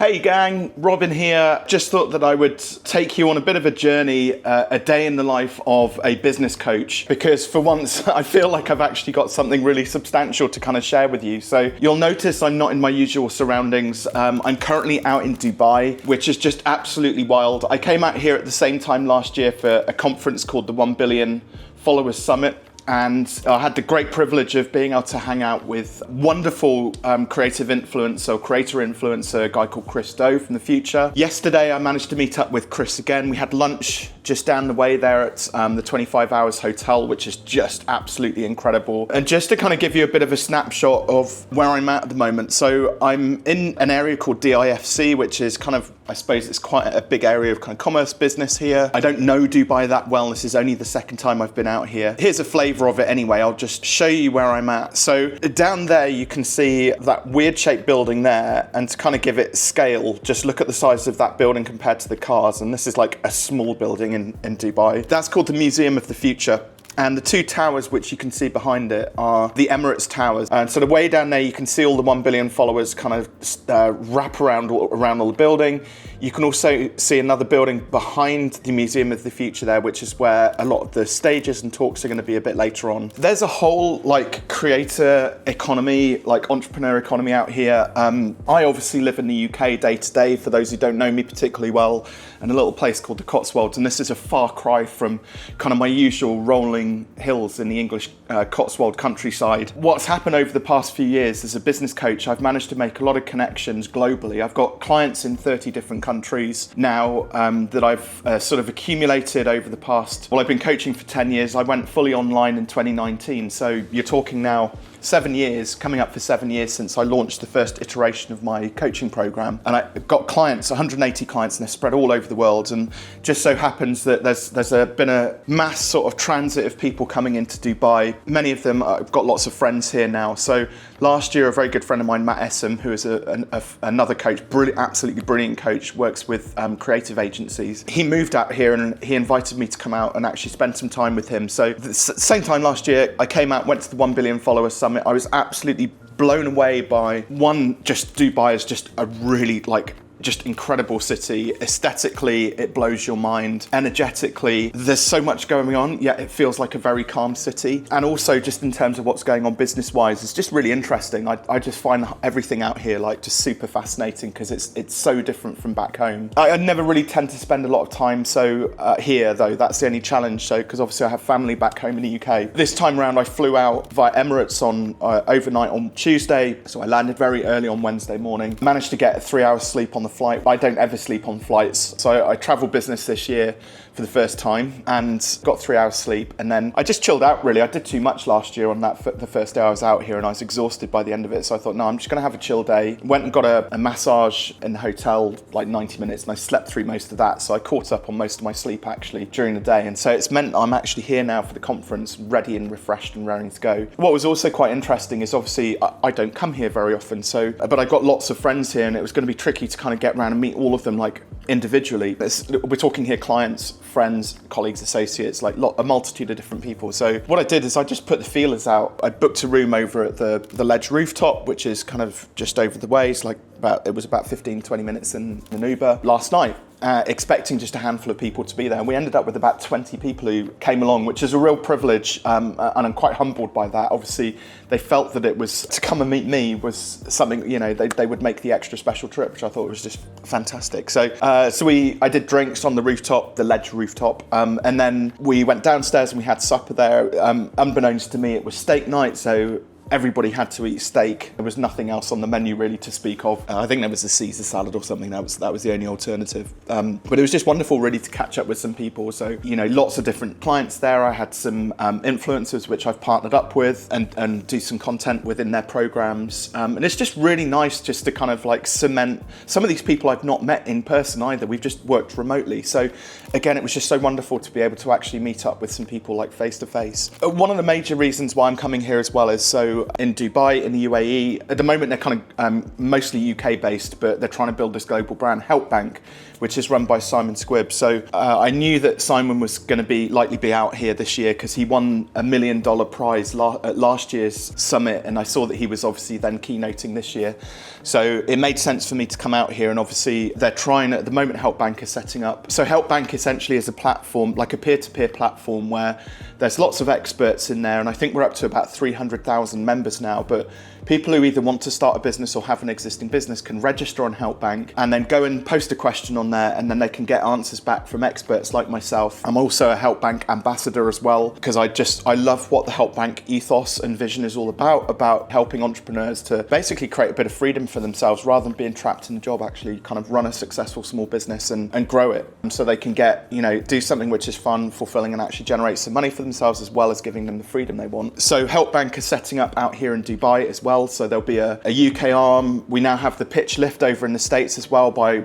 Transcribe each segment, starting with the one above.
Hey gang, Robin here. Just thought that I would take you on a bit of a journey, a day in the life of a business coach, because for once I feel like I've actually got something really substantial to kind of share with you. So you'll notice I'm not in my usual surroundings. I'm currently out in Dubai, which is just absolutely wild. I came out here at the same time last year for a conference called the 1 Billion Followers Summit. And I had the great privilege of being able to hang out with wonderful creator influencer, a guy called Chris Do from the future. Yesterday, I managed to meet up with Chris again. We had lunch just down the way there at the 25 Hours Hotel, which is just absolutely incredible. And just to kind of give you a bit of a snapshot of where I'm at the moment. So I'm in an area called DIFC, which is kind of, I suppose it's quite a big area of kind of commerce business here. I don't know Dubai that well. This is only the second time I've been out here. Here's a flavour of it anyway. I'll just show you where I'm at. So down there you can see that weird shaped building there, and to kind of give it scale, just look at the size of that building compared to the cars, and this is like a small building in Dubai. That's called the Museum of the Future. And the two towers which you can see behind it are the Emirates towers. And so the way down there, you can see all the 1 billion followers kind of wrap around all the building. You can also see another building behind the Museum of the Future there, which is where a lot of the stages and talks are going to be a bit later on. There's a whole like creator economy, like entrepreneur economy out here. I obviously live in the UK day to day, for those who don't know me particularly well, in a little place called the Cotswolds. And this is a far cry from kind of my usual rolling hills in the English Cotswold countryside. What's happened over the past few years as a business coach, I've managed to make a lot of connections globally. I've got clients in 30 different countries now that I've sort of accumulated over the past, well, I've been coaching for 10 years. I went fully online in 2019. So you're talking now 7 years, coming up for 7 years since I launched the first iteration of my coaching program. And I've got clients, 180 clients, and they're spread all over the world. And just so happens that there's been a mass sort of transit of people coming into Dubai. Many of them, I've got lots of friends here now. So last year, a very good friend of mine, Matt Essam, who is another coach, absolutely brilliant coach, works with creative agencies. He moved out here and he invited me to come out and actually spend some time with him. So at the same time last year, I came out, went to the 1 Billion Followers Summit. I was absolutely blown away by, one, just Dubai is just a really just incredible city. Aesthetically, it blows your mind. Energetically, there's so much going on, yet it feels like a very calm city. And also just in terms of what's going on business-wise, it's just really interesting. I just find everything out here like just super fascinating because it's so different from back home. I never really tend to spend a lot of time here though. That's the only challenge. So because obviously I have family back home in the UK. This time around I flew out via Emirates on overnight on Tuesday. So I landed very early on Wednesday morning. Managed to get 3 hours sleep on the flight. I don't ever sleep on flights. So I travel business this year for the first time and got 3 hours sleep. And then I just chilled out really. I did too much last year on the first day I was out here and I was exhausted by the end of it. So I thought, no, I'm just gonna have a chill day. Went and got a massage in the hotel, like 90 minutes, and I slept through most of that. So I caught up on most of my sleep actually during the day. And so it's meant I'm actually here now for the conference, ready and refreshed and raring to go. What was also quite interesting is obviously I don't come here very often, but I got lots of friends here and it was gonna be tricky to kind of get around and meet all of them like individually. We're talking here clients, friends, colleagues, associates, like a multitude of different people. So what I did is I just put the feelers out. I booked a room over at the Ledge Rooftop, which is kind of just over the way. It's it was about 15-20 minutes in an Uber last night. Expecting just a handful of people to be there. And we ended up with about 20 people who came along, which is a real privilege, and I'm quite humbled by that. Obviously, they felt that it was, to come and meet me was something, they would make the extra special trip, which I thought was just fantastic. So I did drinks on the rooftop, the Ledge Rooftop, and then we went downstairs and we had supper there. Unbeknownst to me, it was steak night, so everybody had to eat steak. There was nothing else on the menu really to speak of. I think there was a Caesar salad or something. That was the only alternative. But it was just wonderful really to catch up with some people. So, lots of different clients there. I had some influencers which I've partnered up with and do some content within their programs. And it's just really nice just to kind of like cement some of these people I've not met in person either. We've just worked remotely. So again, it was just so wonderful to be able to actually meet up with some people like face to face. One of the major reasons why I'm coming here as well is so So in Dubai, in the UAE, at the moment they're kind of mostly UK based, but they're trying to build this global brand, HelpBank, which is run by Simon Squibb. So I knew that Simon was going to likely be out here this year because he won $1 million prize at last year's summit, and I saw that he was obviously then keynoting this year. So it made sense for me to come out here, and obviously they're trying, at the moment HelpBank is setting up. So HelpBank essentially is a platform, like a peer-to-peer platform where there's lots of experts in there, and I think we're up to about 300,000 members now, but people who either want to start a business or have an existing business can register on HelpBank and then go and post a question on there, and then they can get answers back from experts like myself. I'm also a HelpBank ambassador as well, because I love what the HelpBank ethos and vision is all about helping entrepreneurs to basically create a bit of freedom for themselves rather than being trapped in a job, actually kind of run a successful small business and grow it, so they can get, do something which is fun, fulfilling, and actually generate some money for themselves as well as giving them the freedom they want. So HelpBank is setting up out here in Dubai as well. So there'll be a UK arm. We now have the pitch lift over in the States as well by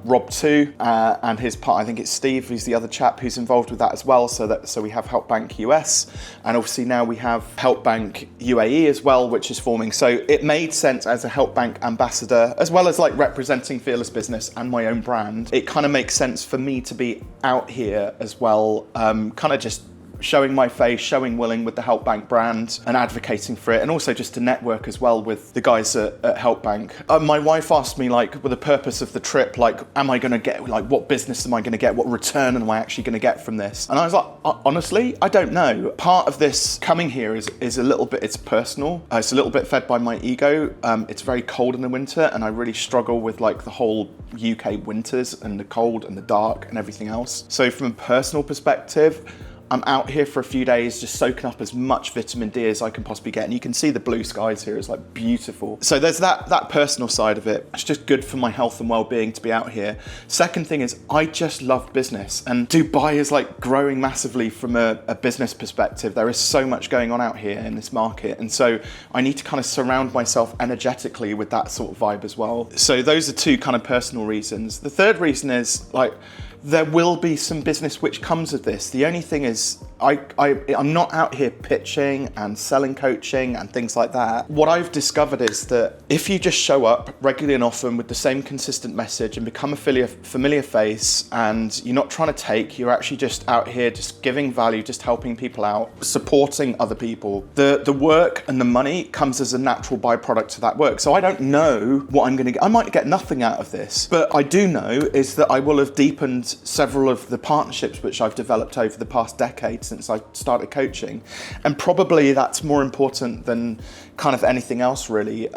Rob 2 and his part, I think it's Steve, who's the other chap who's involved with that as well. So we have HelpBank US, and obviously now we have HelpBank UAE as well, which is forming. So it made sense as a HelpBank ambassador, as well as like representing Fearless Business and my own brand. It kind of makes sense for me to be out here as well, kind of just showing my face, showing willing with the HelpBank brand and advocating for it, and also just to network as well with the guys at HelpBank. My wife asked me, like, with the purpose of the trip, like, am I going to get, like, what business am I going to get? What return am I actually going to get from this? And I was like, honestly, I don't know. Part of this coming here is a little bit, it's personal. It's a little bit fed by my ego. It's very cold in the winter, and I really struggle with like the whole UK winters and the cold and the dark and everything else. So from a personal perspective, I'm out here for a few days just soaking up as much vitamin D as I can possibly get. And you can see the blue skies here, it's like beautiful. So there's that personal side of it. It's just good for my health and well-being to be out here. Second thing is I just love business, and Dubai is like growing massively from a business perspective. There is so much going on out here in this market. And so I need to kind of surround myself energetically with that sort of vibe as well. So those are two kind of personal reasons. The third reason is like, there will be some business which comes of this. The only thing is I'm not out here pitching and selling coaching and things like that. What I've discovered is that if you just show up regularly and often with the same consistent message and become a familiar face, and you're not trying to take, you're actually just out here just giving value, just helping people out, supporting other people. The work and the money comes as a natural byproduct to that work. So I don't know what I'm going to get. I might get nothing out of this, but I do know is that I will have deepened several of the partnerships which I've developed over the past decade since I started coaching, and probably that's more important than kind of anything else really.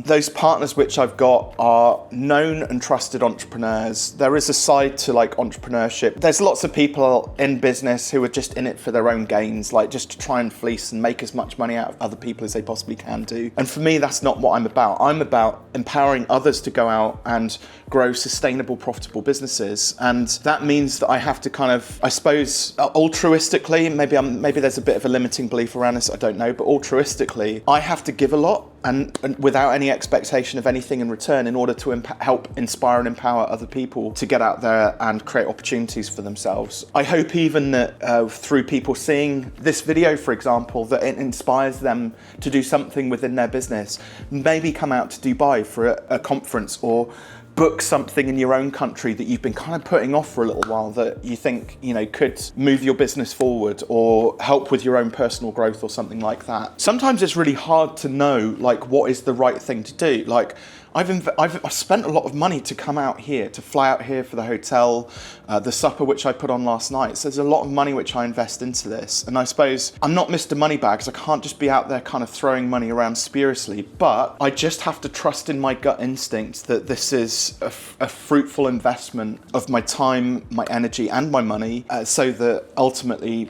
Those partners which I've got are known and trusted entrepreneurs. There is a side to like entrepreneurship. There's lots of people in business who are just in it for their own gains, like just to try and fleece and make as much money out of other people as they possibly can do. And for me, that's not what I'm about. I'm about empowering others to go out and grow sustainable, profitable businesses. And that means that I have to kind of, I suppose, altruistically, maybe there's a bit of a limiting belief around this, I don't know, but altruistically, I have to give a lot and without any expectation of anything in return in order to help inspire and empower other people to get out there and create opportunities for themselves. I hope even that through people seeing this video, for example, that it inspires them to do something within their business. Maybe come out to Dubai for a conference, or book something in your own country that you've been kind of putting off for a little while that you think, could move your business forward or help with your own personal growth or something like that. Sometimes it's really hard to know like what is the right thing to do. Like I've spent a lot of money to come out here, to fly out here for the hotel, the supper which I put on last night. So there's a lot of money which I invest into this. And I suppose I'm not Mr. Moneybags. I can't just be out there kind of throwing money around spuriously, but I just have to trust in my gut instinct that this is a fruitful investment of my time, my energy and my money, so that ultimately,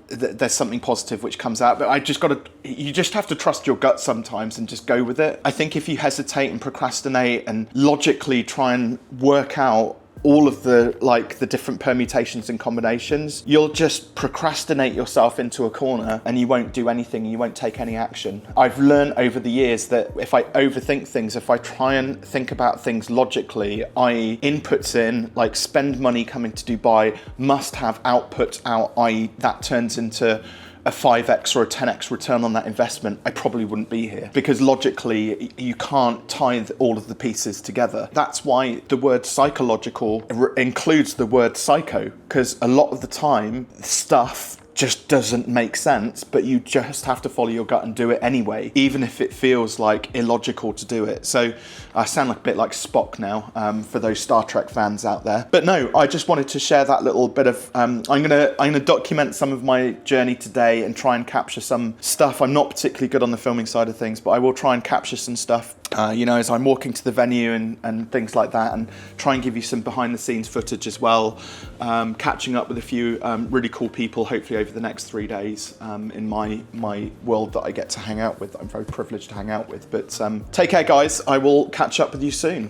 there's something positive which comes out. But you just have to trust your gut sometimes and just go with it. I think if you hesitate and procrastinate and logically try and work out all of the different permutations and combinations, you'll just procrastinate yourself into a corner and you won't do anything, you won't take any action. I've learned over the years that if I overthink things, if I try and think about things logically, i.e. inputs in, like spend money coming to Dubai, must have outputs out, i.e. that turns into a 5x or a 10x return on that investment, I probably wouldn't be here, because logically you can't tie all of the pieces together. That's why the word psychological includes the word psycho, because a lot of the time stuff just doesn't make sense, but you just have to follow your gut and do it anyway, even if it feels like illogical to do it. So I sound like a bit like Spock now, for those Star Trek fans out there. But no, I just wanted to share that little bit of, I'm gonna document some of my journey today and try and capture some stuff. I'm not particularly good on the filming side of things, but I will try and capture some stuff, as I'm walking to the venue and things like that, and try and give you some behind the scenes footage as well, catching up with a few really cool people, hopefully over the next 3 days, in my world that I get to hang out with, that I'm very privileged to hang out with. But take care, guys. I will catch up with you soon.